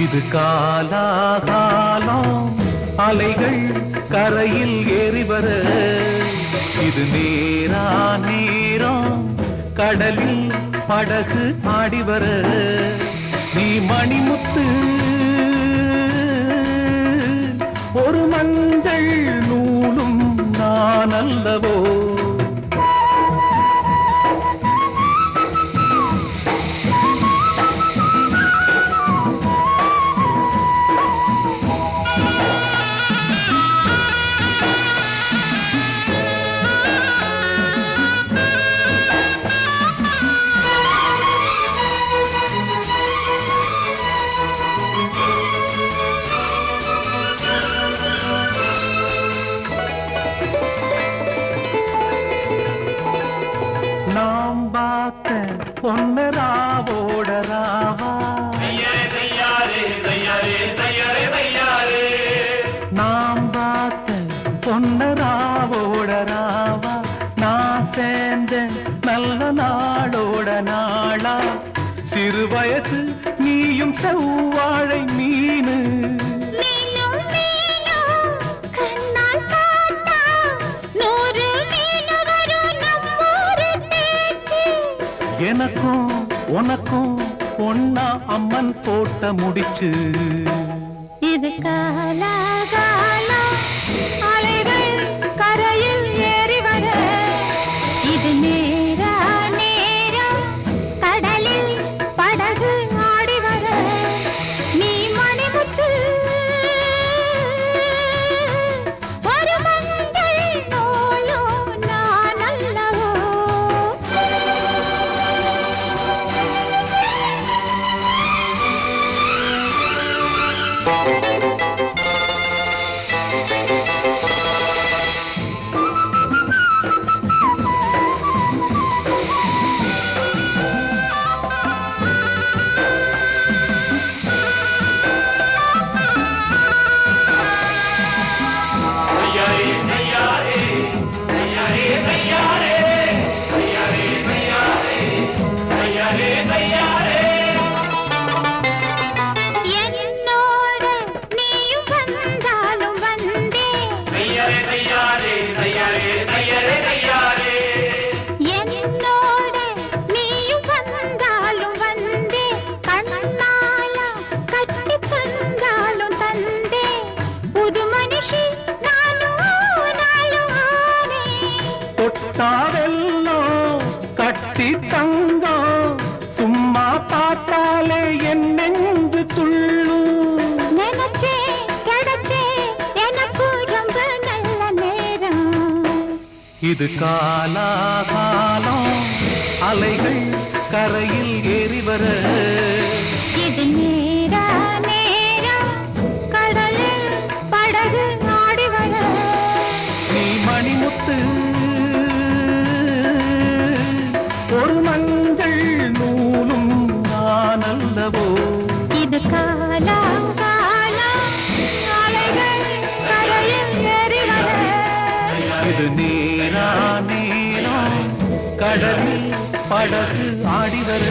இது காலாகாலம் அலைகள் கரையில் ஏறி வர இது நேரா நேரம் கடலில் படகு ஆடி வர நீ மணிமுத்து ஒரு மஞ்சள் நூலும் நான் அல்லவோ நாம் பார்த்த பொன்னராவோட ராவா நாம் பார்த்த பொன்னராவோட ராவா நான் சேர்ந்த நல்ல நாளோட நாளா சிறு வயசு நீயும் செவ்வாழை மீனு எனக்கும் உனக்கும் பொன்னா அம்மன் போட்ட முடிச்சு இது காலாகாலம் அலைகள் கரையில் ஏறி வர இது நேரா நேரம் கடலில் படகு ஆடி வர நீ மணிமுத்து ஒரு மஞ்சள் நூலும் நான் அல்லவோ தொட்டாவெல்லாம் கட்டி தங்கம் சும்மா பார்த்தாலே என் நெஞ்சு துள்ளும் நினைச்சே கிடைச்சே எனக்கு ரொம்ப நல்ல நேரம் இது காலாகாலம் அலைகள் கரையில் ஏறி வர இது நேரா நேரம் கடலில் படகு ஆடி வர நீ மணிமுத்து ஒரு மஞ்சள் நூலும் நான் அல்லவோ இது காலாகாலம் அலைகள் கரையில் ஏறி வர இது நேரா நேரம் கடலில் படகு ஆடி வர